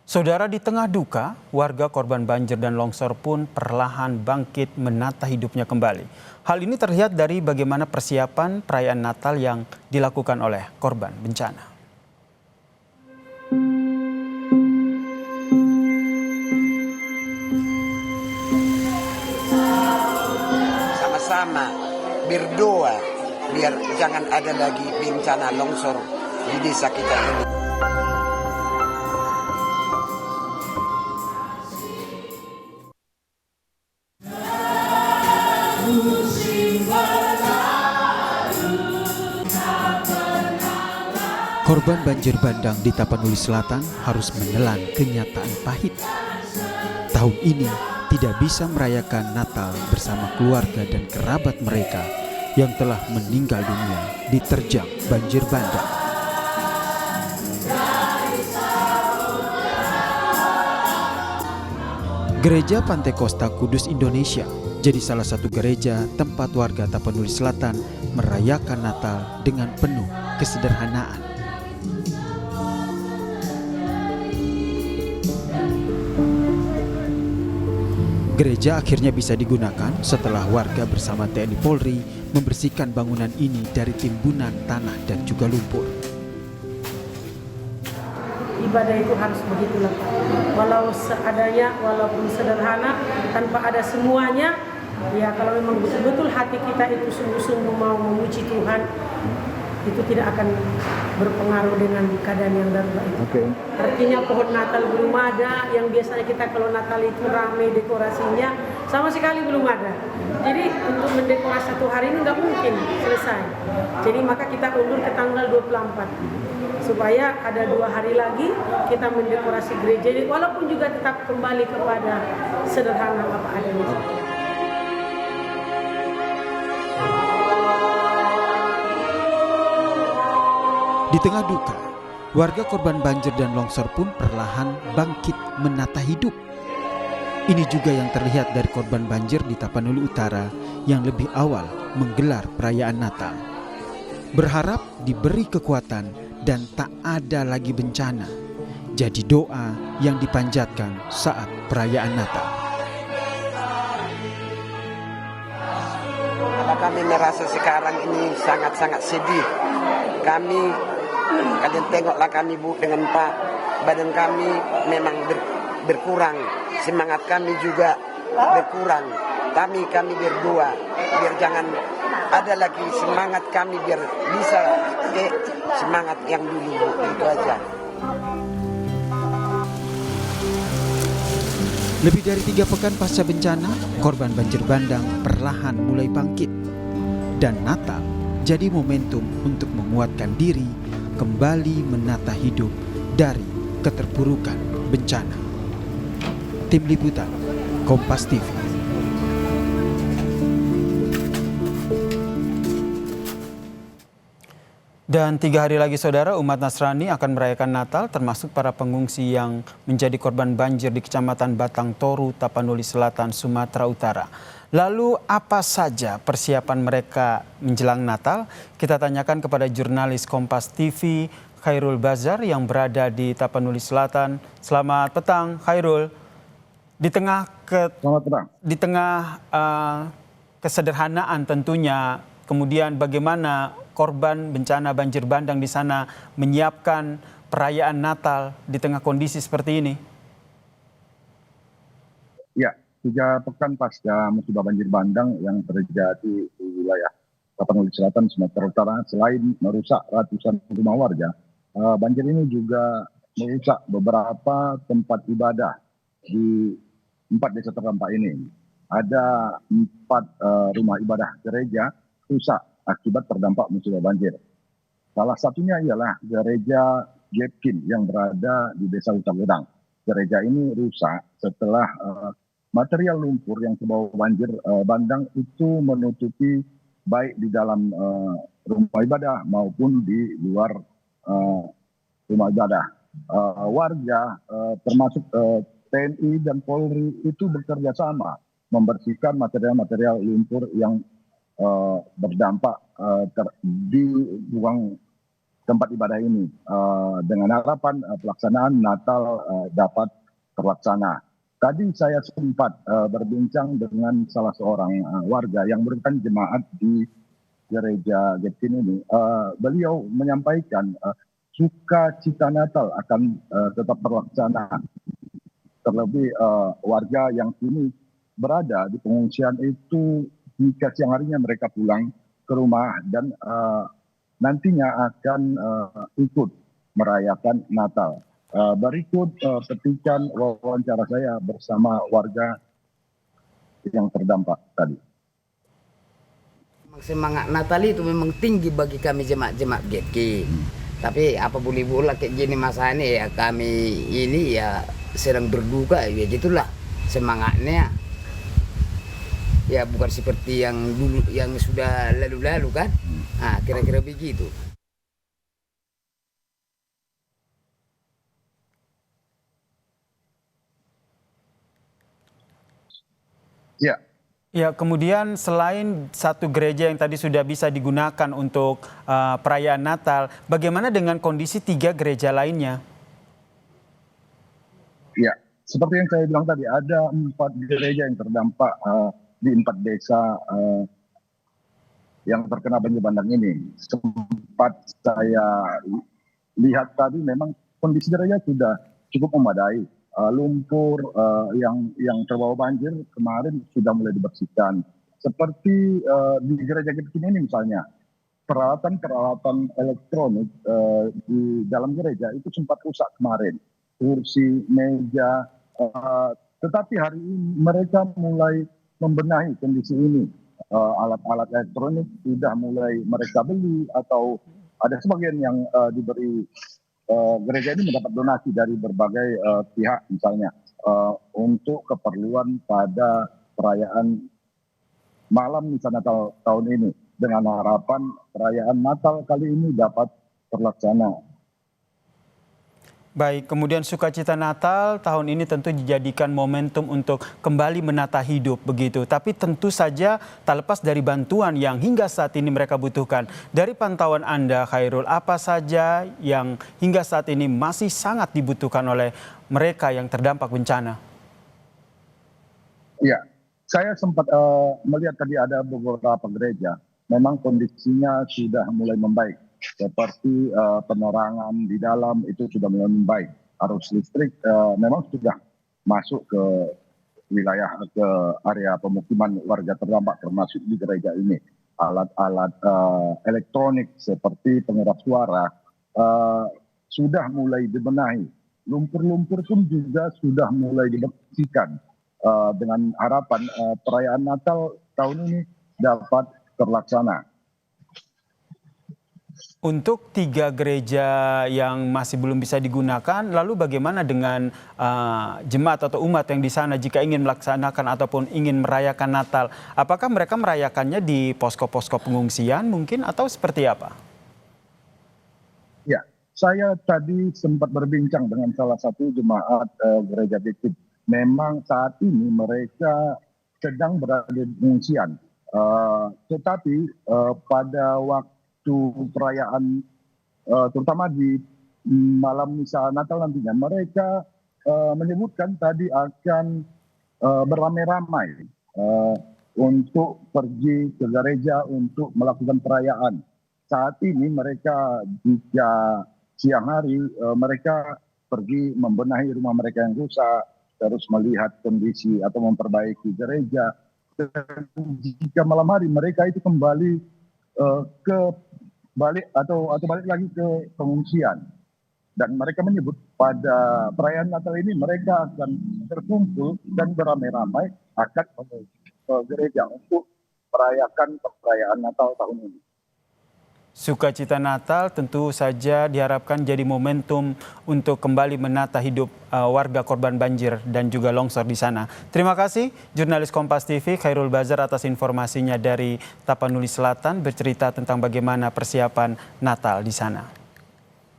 Saudara, di tengah duka, warga korban banjir dan longsor pun perlahan bangkit menata hidupnya kembali. Hal ini terlihat dari bagaimana persiapan perayaan Natal yang dilakukan oleh korban bencana. Sama-sama berdoa biar jangan ada lagi bencana longsor di desa kita ini. Korban banjir bandang di Tapanuli Selatan harus menelan kenyataan pahit. Tahun ini tidak bisa merayakan Natal bersama keluarga dan kerabat mereka yang telah meninggal dunia diterjang banjir bandang. Gereja Pantai Kosta Kudus Indonesia jadi salah satu gereja tempat warga Tapanuli Selatan merayakan Natal dengan penuh kesederhanaan. Gereja akhirnya bisa digunakan setelah warga bersama TNI Polri membersihkan bangunan ini dari timbunan tanah dan juga lumpur. Ibadah itu harus begitulah, walau seadanya, walaupun sederhana, tanpa ada semuanya. Ya kalau memang betul-betul hati kita itu sungguh-sungguh mau memuji Tuhan, itu tidak akan berpengaruh dengan keadaan yang darurat itu. Okay. Artinya pohon Natal belum ada, yang biasanya kita kalau Natal itu ramai dekorasinya, sama sekali belum ada. Jadi untuk mendekorasi satu hari ini nggak mungkin selesai. Jadi maka kita undur ke tanggal 24 supaya ada 2 hari lagi kita mendekorasi gereja ini, walaupun juga tetap kembali kepada sederhana apa adanya. Di tengah duka, warga korban banjir dan longsor pun perlahan bangkit menata hidup. Ini juga yang terlihat dari korban banjir di Tapanuli Utara yang lebih awal menggelar perayaan Natal. Berharap diberi kekuatan dan tak ada lagi bencana. Jadi doa yang dipanjatkan saat perayaan Natal. Kami merasa sekarang ini sangat-sangat sedih. Kalian tengoklah kami Bu dengan Pak, badan kami memang berkurang, semangat kami juga berkurang. Kami berdoa biar jangan ada lagi semangat kami, biar bisa semangat yang dulu Bu, itu aja. Lebih dari 3 pekan pasca bencana, korban banjir bandang perlahan mulai bangkit. Dan Natal jadi momentum untuk menguatkan diri, kembali menata hidup dari keterpurukan bencana. Tim Liputan, Kompas TV. Dan 3 hari lagi saudara, umat Nasrani akan merayakan Natal, termasuk para pengungsi yang menjadi korban banjir di Kecamatan Batang Toru, Tapanuli Selatan, Sumatera Utara. Lalu apa saja persiapan mereka menjelang Natal? Kita tanyakan kepada jurnalis Kompas TV Khairul Bazar yang berada di Tapanuli Selatan. Selamat petang Khairul. Di tengah kesederhanaan tentunya, kemudian bagaimana korban bencana banjir bandang di sana menyiapkan perayaan Natal di tengah kondisi seperti ini? Ya, 3 pekan pasca musibah banjir bandang yang terjadi di wilayah Tapanuli Selatan, Sumatera Utara, selain merusak ratusan rumah warga, banjir ini juga merusak beberapa tempat ibadah di 4 desa terdampak ini. Ada 4 rumah ibadah gereja rusak akibat terdampak musibah banjir. Salah satunya ialah gereja Jepkin yang berada di desa Utagedang. Gereja ini rusak setelah material lumpur yang terbawa banjir bandang itu menutupi baik di dalam rumah ibadah maupun di luar rumah ibadah. Warga termasuk TNI dan Polri itu bekerja sama membersihkan material-material lumpur yang berdampak dibuang tempat ibadah ini dengan harapan pelaksanaan Natal dapat terlaksana. Tadi saya sempat berbincang dengan salah seorang warga yang merupakan jemaat di gereja Getkin ini. Beliau menyampaikan sukacita Natal akan tetap terlaksana. Terlebih warga yang kini berada di pengungsian itu jika siang harinya mereka pulang ke rumah dan nantinya akan ikut merayakan Natal. Berikut petikan wawancara saya bersama warga yang terdampak tadi. Semangat Natal itu memang tinggi bagi kami jemaat-jemaat GK. Tapi apa boleh bola kayak gini masanya ya kami ini ya sedang berduka ya gitulah semangatnya. Ya bukan seperti yang dulu yang sudah lalu-lalu kan. Nah, kira-kira begitu. Ya. Ya, kemudian selain satu gereja yang tadi sudah bisa digunakan untuk perayaan Natal, bagaimana dengan kondisi 3 gereja lainnya? Ya, seperti yang saya bilang tadi, ada 4 gereja yang terdampak di 4 desa yang terkena banjir bandang ini. Sempat saya lihat tadi memang kondisi gereja sudah cukup memadai. Lumpur yang terbawa banjir kemarin sudah mulai dibersihkan. Seperti di gereja Getkin ini misalnya, peralatan-peralatan elektronik di dalam gereja itu sempat rusak kemarin. Kursi, meja, tetapi hari ini mereka mulai membenahi kondisi ini. Alat-alat elektronik sudah mulai mereka beli atau ada sebagian yang diberi. Gereja ini mendapat donasi dari berbagai pihak misalnya untuk keperluan pada perayaan malam misa Natal tahun ini dengan harapan perayaan Natal kali ini dapat terlaksana. Baik, kemudian sukacita Natal tahun ini tentu dijadikan momentum untuk kembali menata hidup begitu. Tapi tentu saja tak lepas dari bantuan yang hingga saat ini mereka butuhkan. Dari pantauan Anda, Khairul, apa saja yang hingga saat ini masih sangat dibutuhkan oleh mereka yang terdampak bencana? Ya, saya sempat melihat tadi ada beberapa gereja. Memang kondisinya sudah mulai membaik. Seperti penerangan di dalam itu sudah mulai membaik. Arus listrik memang sudah masuk ke wilayah, ke area pemukiman warga terdampak termasuk di gereja ini. Alat-alat elektronik seperti pengeras suara sudah mulai dibenahi. Lumpur-lumpur pun juga sudah mulai dibersihkan dengan harapan perayaan Natal tahun ini dapat terlaksana. Untuk 3 gereja yang masih belum bisa digunakan, lalu bagaimana dengan jemaat atau umat yang di sana jika ingin melaksanakan ataupun ingin merayakan Natal? Apakah mereka merayakannya di posko-posko pengungsian mungkin atau seperti apa? Ya, saya tadi sempat berbincang dengan salah satu jemaat gereja Getkin. Memang saat ini mereka sedang berada di pengungsian. Tetapi pada waktu perayaan terutama di malam misa Natal nantinya mereka menyebutkan tadi akan beramai-ramai untuk pergi ke gereja untuk melakukan perayaan. Saat ini mereka jika siang hari mereka pergi membenahi rumah mereka yang rusak, terus melihat kondisi atau memperbaiki gereja. Dan jika malam hari mereka itu kembali balik lagi ke pengungsian, dan mereka menyebut pada perayaan Natal ini mereka akan berkumpul dan beramai-ramai akan menuju ke gereja untuk merayakan perayaan Natal tahun ini. Sukacita Natal tentu saja diharapkan jadi momentum untuk kembali menata hidup warga korban banjir dan juga longsor di sana. Terima kasih jurnalis Kompas TV Khairul Bazar atas informasinya dari Tapanuli Selatan bercerita tentang bagaimana persiapan Natal di sana.